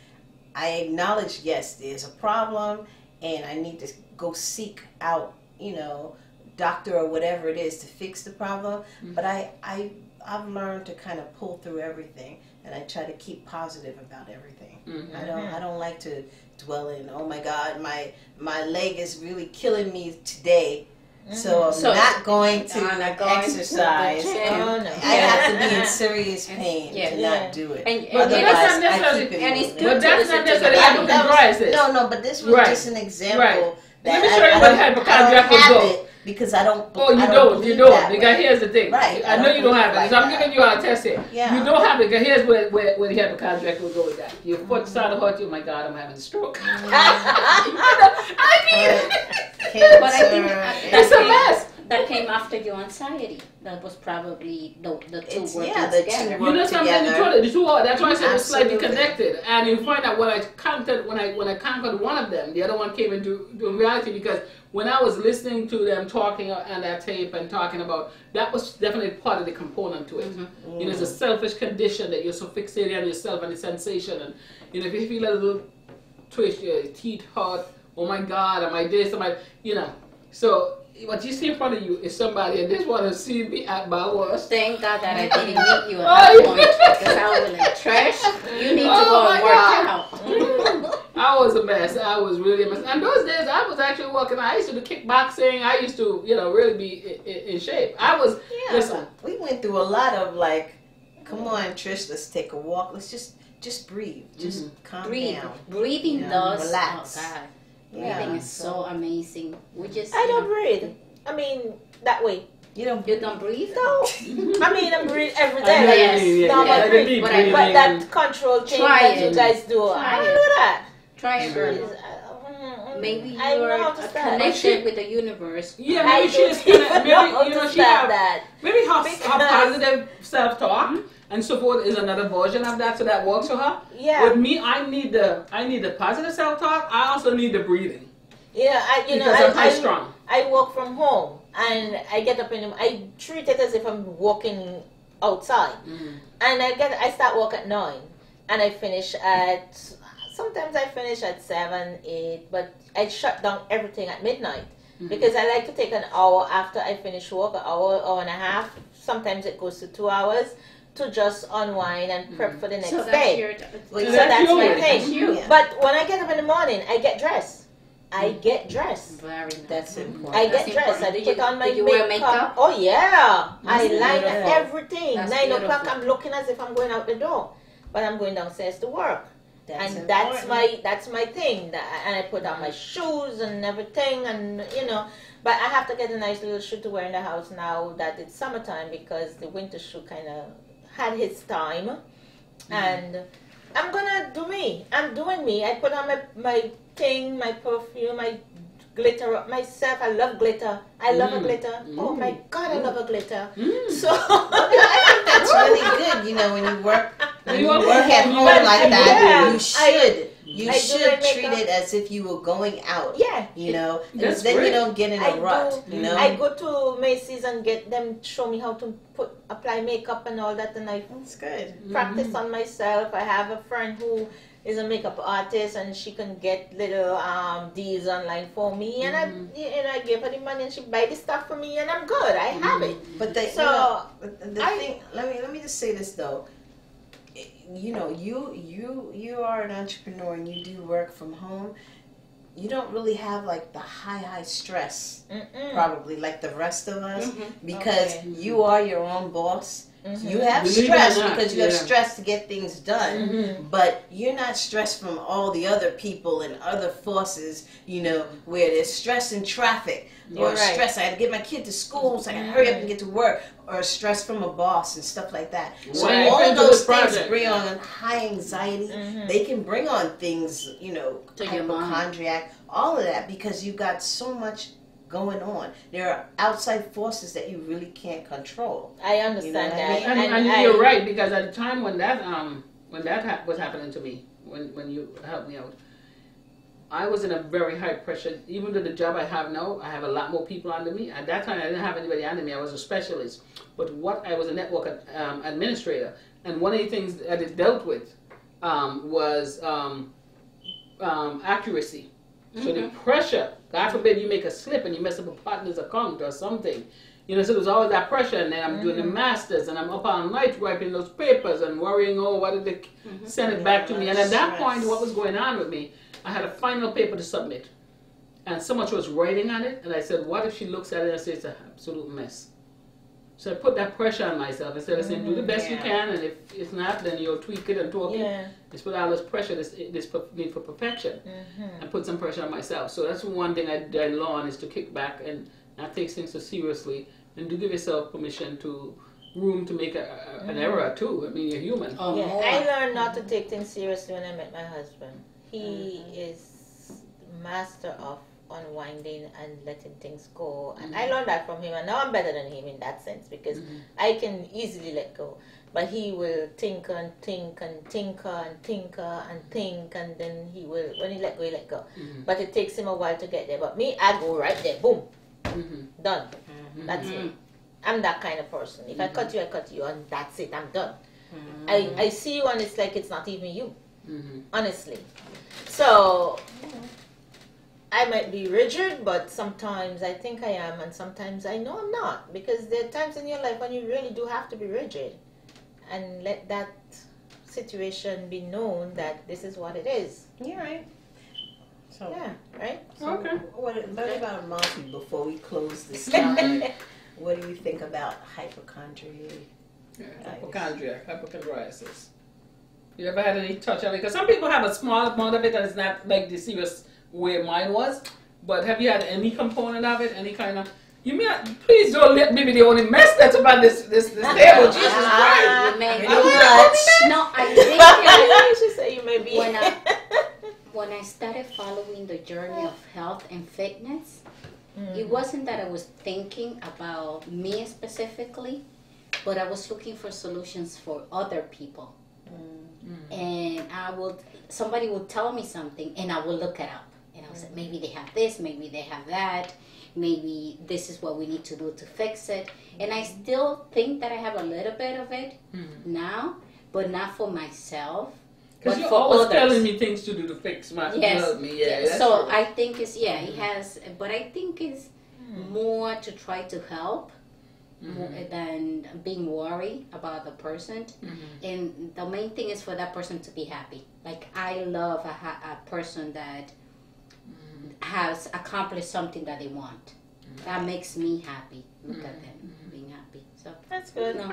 I acknowledge, yes, there's a problem, and I need to go seek out, you know, doctor or whatever it is to fix the problem. But I've learned to kind of pull through everything, and I try to keep positive about everything. I don't like to dwell in, oh my God, my leg is really killing me today, so I'm not going to exercise. I have to be in serious pain to not do it. Otherwise, I keep it moving. But that's not necessarily No, but this was just an example. Let me show you what hypochondriac would go. Because I don't. Oh, you don't. Because here's the thing. Right. I know you don't have it. So I'm giving you a test here. Yeah. You don't have it. Because here's where the hypochondriac will go with that. Your foot started hurt you. Oh my God, I'm having a stroke. I mean, but I think it's a mess. That came after your anxiety. That was probably the two working the together. two You know something? The two are. That's why I said it's slightly Absolutely. connected. And you find out when I conquered one of them, the other one came into reality because when I was listening to them talking on that tape and talking about, that was definitely part of the component to it. You know, it's a selfish condition that you're so fixated on yourself and the sensation. And, you know, if you feel a little twitch, your teeth hurt, oh my God, am I this, am I, you know. So what you see in front of you is somebody, and this one has seen me at my worst. Thank God that I didn't meet you at that point because I was like, trash, you need to go and work out. I was a mess. I was really a mess. And those days, I was actually working. I used to do kickboxing. I used to, you know, really be in shape. I was, listen. We went through a lot of like, come on, Trish, let's take a walk. Let's just breathe. Just calm down. Breathing does. Relax. Oh God. Breathing is so amazing. I don't breathe. I mean, that way. You don't breathe? No. I mean, I breathe every day. But that control thing that you guys do, I don't do that. Try it, girl. Maybe you're connected with the universe. Yeah, maybe she's maybe you know she have that. Maybe her positive self-talk and so forth is another version of that, so that works for her. Yeah. With me, I need the positive self-talk. I also need the breathing. Yeah, because I'm high strong. I work from home, and I get up I treat it as if I'm walking outside. And I start work at 9, and I finish at, sometimes I finish at 7, 8, but I shut down everything at midnight. Because I like to take an hour after I finish work, an hour and a half. Sometimes it goes to 2 hours to just unwind and prep for the next day. So that's my thing. But when I get up in the morning, I get dressed. I get dressed. Very nice. That's important. I get dressed. I put on my wear makeup. Oh yeah, I line beautiful. everything. That's 9 o'clock, beautiful. I'm looking as if I'm going out the door, but I'm going downstairs to work. That's And important. that's my thing. And I put on my shoes and everything, and you know. But I have to get a nice little shoe to wear in the house now that it's summertime, because the winter shoe kind of had its time. And I'm gonna do me. I'm doing me. I put on my thing, my perfume, my glitter up myself. I love glitter. I love a glitter. Oh my God, I love a glitter. So That's really good. You know, when you work at home But, like that, yeah, you should. You I do should my treat makeup. it as if you were going out. Yeah. You know, and That's then great. you don't get in a rut. You know, I go to Macy's and get them show me how to apply makeup and all that, and I that's good. practice on myself. I have a friend who is a makeup artist, and she can get little deals online for me, and I give her the money, and she buy the stuff for me, and I'm good. I have it. But the, So, the thing. Let me just say this though. You know, you are an entrepreneur and you do work from home. You don't really have like the high stress, probably like the rest of us, because Okay. you are your own boss. You have Believe it or stress not, because you have yeah. stress to get things done, but you're not stressed from all the other people and other forces, you know, where there's stress in traffic, or You're right. stress, I had to get my kid to school so I can hurry up and get to work, or stress from a boss and stuff like that. So Right. all of Into those this things project, bring yeah. on high anxiety. They can bring on things, you know, To your mind. hypochondriac, all of that, because you got so much going on. There are outside forces that you really can't control. I understand You know what I that, mean? And you're right, because at the time when that was happening to me, when you helped me out, I was in a very high pressure. Even though the job I have now, I have a lot more people under me. At that time, I didn't have anybody under me. I was a specialist. But I was a network administrator, and one of the things that it dealt with was accuracy. So the pressure, God forbid you make a slip and you mess up a partner's account or something. You know, so there's always that pressure, and then I'm doing the masters, and I'm up all night writing those papers and worrying, oh, what did they send it back to me? And at that point, what was going on with me, I had a final paper to submit, and so much was writing on it, and I said, what if she looks at it and says it's an absolute mess? So I put that pressure on myself instead of saying, do the best you can, and if it's not, then you'll tweak it and talk it. Just put all this pressure, this need for perfection, and put some pressure on myself. So that's one thing I learned, is to kick back and not take things so seriously, and do give yourself permission to room to make an error too. I mean, you're human. I learned not to take things seriously when I met my husband. He is master of unwinding and letting things go, and I learned that from him, and now I'm better than him in that sense, because I can easily let go, but he will tinker and think and tinker and tinker and think, and then he will, when he let go, but it takes him a while to get there. But me, I go right there, boom, done. That's it. I'm that kind of person. If I cut you, and that's it, I'm done. I see you, and it's like it's not even you, honestly. So I might be rigid, but sometimes I think I am, and sometimes I know I'm not, because there are times in your life when you really do have to be rigid and let that situation be known that this is what it is. You're right. So, Yeah, right? so Okay. what about Monty, before we close this topic? What do you think about hypochondria? Hypochondriasis. You ever had any touch of it? Because some people have a small amount of it, and it's not like the serious way mine was. But have you had any component of it? Any kind of? You mean? Please don't let me be the only mess that's about this table. Jesus Christ! You may Pretty be much. No, I think You should say you may be. when I started following the journey of health and fitness, it wasn't that I was thinking about me specifically, but I was looking for solutions for other people. And somebody would tell me something, and I would look it up. And I was like, maybe they have this, maybe they have that, maybe this is what we need to do to fix it. And I still think that I have a little bit of it now, but not for myself. Because you're for always others. telling me things to do to fix my Yes. me. Yeah, Yes. that's So true. I think it's he has, but I think it's more to try to help more than being worried about the person. And the main thing is for that person to be happy. Like I love a person that has accomplished something that they want. That makes me happy. Look at them being happy. So That's good. no.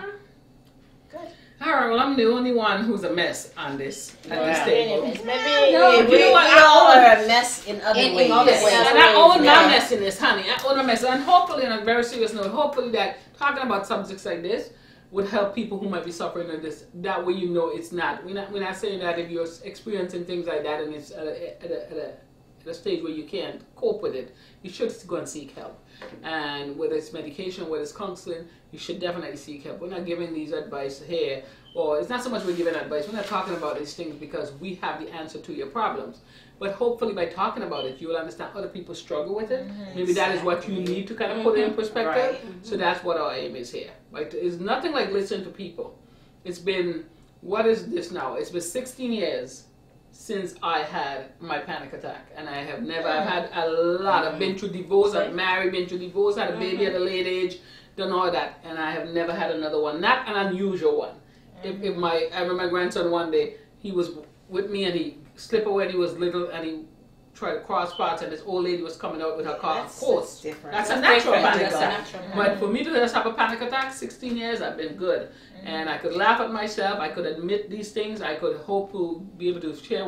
Good. All right, well, I'm the only one who's a mess on this at this Wow. table. Anyways, maybe No, you know what? We all are a mess in other In ways. other Yes, ways. and I own my Yeah. messiness, honey. I own my mess. And hopefully, on a very serious note, hopefully that talking about subjects like this would help people who might be suffering with this. That way you know it's not. We're not saying that if you're experiencing things like that and it's at a stage where you can't cope with it, you should go and seek help. And whether it's medication, whether it's counseling, you should definitely seek help. We're not giving these advice here, or it's not so much we're giving advice. We're not talking about these things because we have the answer to your problems. But hopefully by talking about it, you will understand other people struggle with it. Maybe that is what you need to kind of put it in perspective. Right. So that's what our aim is here. Like, it's nothing like listening to people. It's been, what is this now? It's been 16 years since I had my panic attack. And I have never, I've had a lot. I've been through divorce, I've married, been through divorce, had a baby at a late age, done all that. And I have never had another one. Not an unusual one. I remember my grandson one day, he was with me and he slipped away when he was little and he tried to cross paths and this old lady was coming out with her car. Of course, different. that's a natural different. panic That's a attack. natural But for me to just have a panic attack, 16 years, I've been good. And I could laugh at myself. I could admit these things. I could hope to be able to share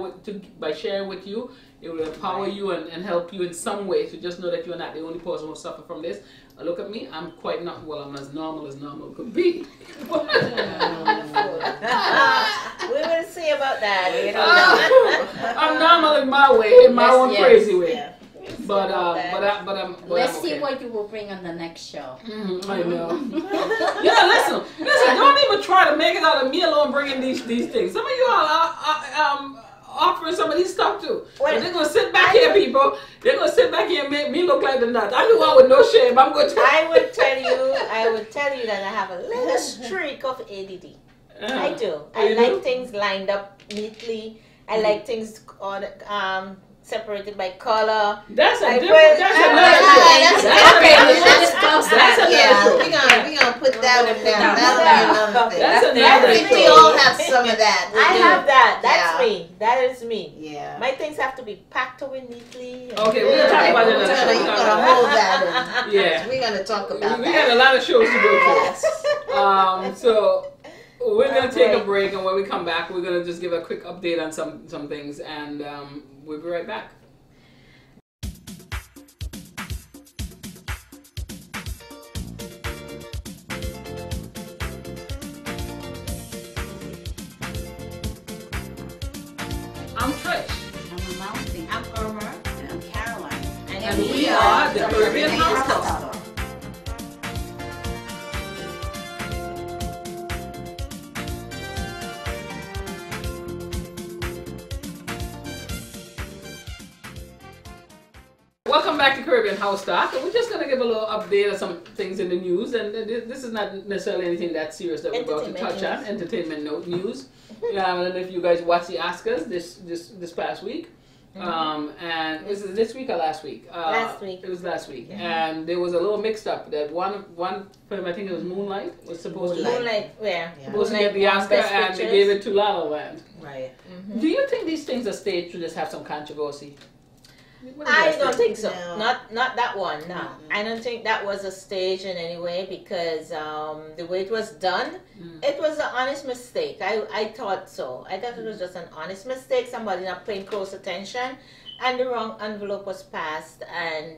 by sharing with you. It will empower you and help you in some way to just know that you're not the only person who suffer from this. Look at me. I'm quite not, well, I'm as normal could be. We will see about that. We don't know. I'm normal in my way, in my own crazy way. Yeah. We'll see But about that. Let's I'm see okay. what you will bring on the next show. I know. Yeah, listen. Don't even try to make it out of me alone bringing these things. Some of you all are offering some of these stuff too. Well, But they're gonna sit back here, people. They're gonna sit back here and make me look like the nut. I do one with no shame. I'm going to. I would tell you that I have a little streak of ADD. I do. Oh, I you like do? things lined up neatly. I like things on separated by color. That's a I different. put- That's I- another that's- show. okay, That's we should another discuss show. That's that. another Yeah, show. we gonna put that one down. That's That'll be another thing. That's I another think we show. all have some of that. We I do. have that. That's Yeah. me. That is me. Yeah. My things have to be packed away neatly. and- Okay, we're gonna talk about it We're another show. gonna- You're gonna hold that. Yeah. We're gonna talk about We that. got a lot of shows to go Yes. to. So we're gonna take a Okay. break, and when we come back, we're gonna just give a quick update on some things, and we'll be right back. I'm Trish, I'm a mountain. I'm Irma. And I'm Caroline. and we are the Caribbean House Club. Welcome back to Caribbean House Talk. And we're just going to give a little update of some things in the news. And this is not necessarily anything that serious that we're about to touch on. Entertainment news. And if you guys watched the Oscars this past week. And was it this week or last week? Last week. It was last week. And there was a little mixed up that one film, I think it was Moonlight, was supposed to Moonlight, where? Yeah. supposed to get the Moonlight Oscar, Best and they Pictures. gave it to La La Land. Right. Do you think these things are staged to just have some controversy? What do you I guys don't think so. No. Not that one. No, I don't think that was a stage in any way because the way it was done, it was an honest mistake. I thought so. I thought it was just an honest mistake. Somebody not paying close attention, and the wrong envelope was passed. And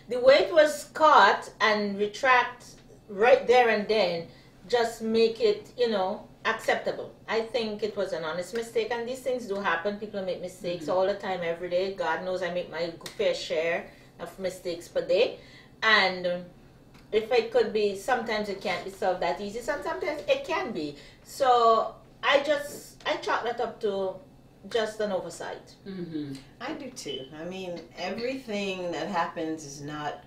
the way it was caught and retract right there and then just make it acceptable. I think it was an honest mistake, and these things do happen. People make mistakes all the time, every day. God knows I make my fair share of mistakes per day, and if it could be, sometimes it can't be solved that easy. Sometimes it can be. So I chalk that up to just an oversight. I do too. I mean, everything that happens is not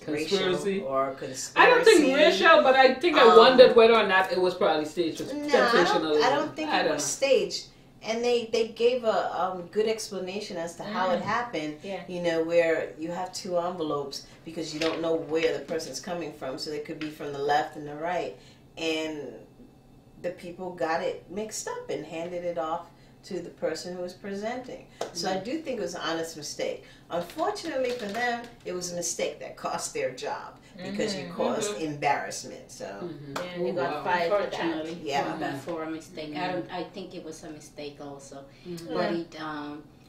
Conspiracy racial or conspiracy. I don't think racial, but I think I wondered whether or not it was probably staged. No, I don't think it was staged. And they gave a good explanation as to how it happened. Yeah. You know, where you have two envelopes because you don't know where the person's coming from. So they could be from the left and the right. And the people got it mixed up and handed it off to the person who was presenting. So I do think it was an honest mistake. Unfortunately for them, it was a mistake that cost their job because you caused embarrassment. So And you got fired for that. Unfortunately, Yeah. for a mistake. I think it was a mistake also. But it,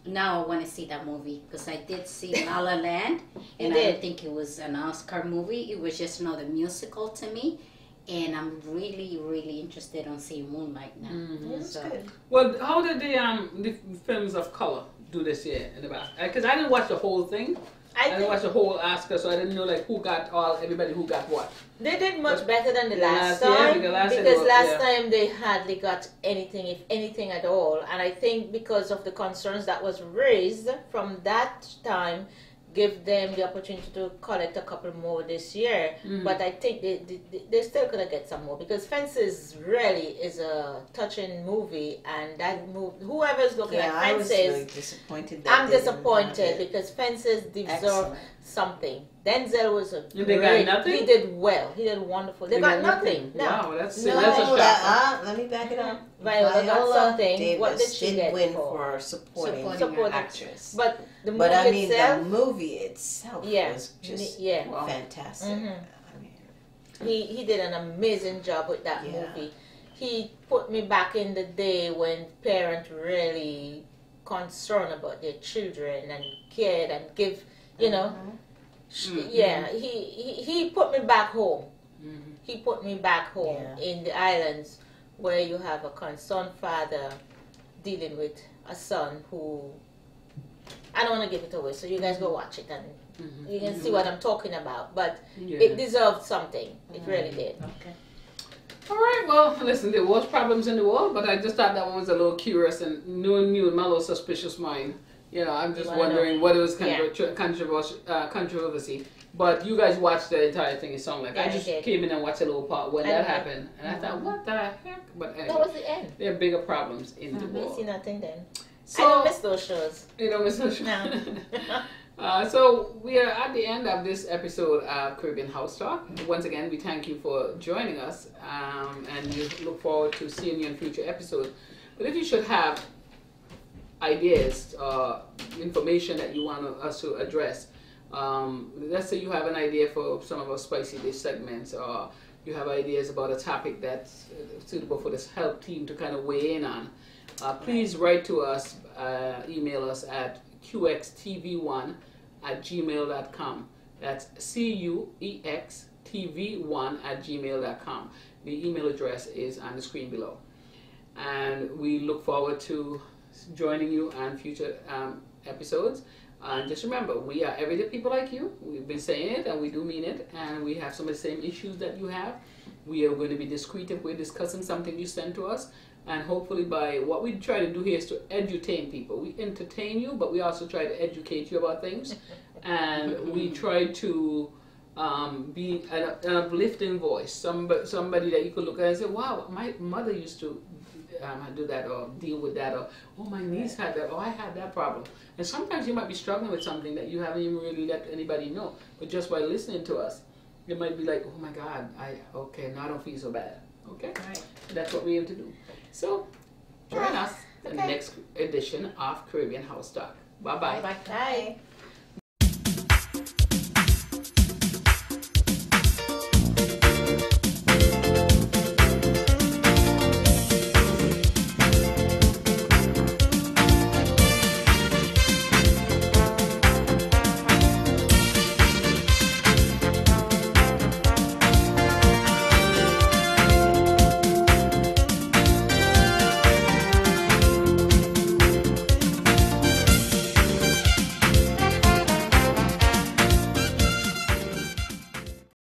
now I want to see that movie because I did see La La Land, and I didn't think it was an Oscar movie. It was just another musical to me. And I'm really, really interested on seeing Moonlight now. That's good. Well, how did the films of color do this year in the back? Because I didn't watch the whole thing. I didn't watch the whole Oscar, so I didn't know like who got everybody who got what. They did much better than the last year, time because last time they hardly got anything, if anything at all. And I think because of the concerns that was raised from that time, give them the opportunity to collect a couple more this year. But I think they're still going to get some more because Fences really is a touching movie. And that movie, whoever's looking at I was Fences, really disappointed. I'm disappointed because Fences deserve something. Denzel was They got nothing? He did well. He did wonderful. They got nothing. No. Wow, that's No, a shock. let me back it up. Viola got something. Davis What did she get win for? supporting Supporting actress. But the movie But I mean, itself, the movie itself Yeah. was just Wow. fantastic. Mhm. I mean, he did an amazing job with that movie. He put me back in the day when parents really concerned about their children and cared and give, you know. Yeah, he put me back home. He put me back home in the islands where you have a concerned father dealing with a son who, I don't want to give it away, so you guys go watch it and you can see what I'm talking about. But it deserved something. It really did. Okay. All right, well, listen, there was problems in the world, but I just thought that one was a little curious and knowing you in my little suspicious mind. You know, I'm just wondering what it was controversy. But you guys watched the entire thing, it sounded like. I just came in and watched a little part when that happened. And I thought, what the heck? But anyway, That was the end. there are bigger problems in the I world. see nothing then. So, I don't miss those shows. You don't miss those shows? No. So we are at the end of this episode of Caribbean House Talk. Once again, we thank you for joining us, and we look forward to seeing you in future episodes. But if you should have ideas, information that you want us to address, let's say you have an idea for some of our spicy dish segments, or you have ideas about a topic that's suitable for this help team to kind of weigh in on, please write to us, email us at QXTV1@gmail.com. That's CUEXTV1@gmail.com. The email address is on the screen below. And we look forward to joining you on future episodes. And just remember, we are everyday people like you. We've been saying it and we do mean it. And we have some of the same issues that you have. We are going to be discreet if we're discussing something you send to us. And hopefully by what we try to do here is to edutain people. We entertain you, but we also try to educate you about things. And we try to be an uplifting voice. Somebody that you could look at and say, wow, my mother used to do that or deal with that, or oh, my niece had that, or I had that problem. And sometimes you might be struggling with something that you haven't even really let anybody know. But just by listening to us, you might be like, oh my God, now I don't feel so bad. Okay? Right. That's what we aim to do. So, join us in the next edition of Caribbean House Talk. Bye-bye. Bye.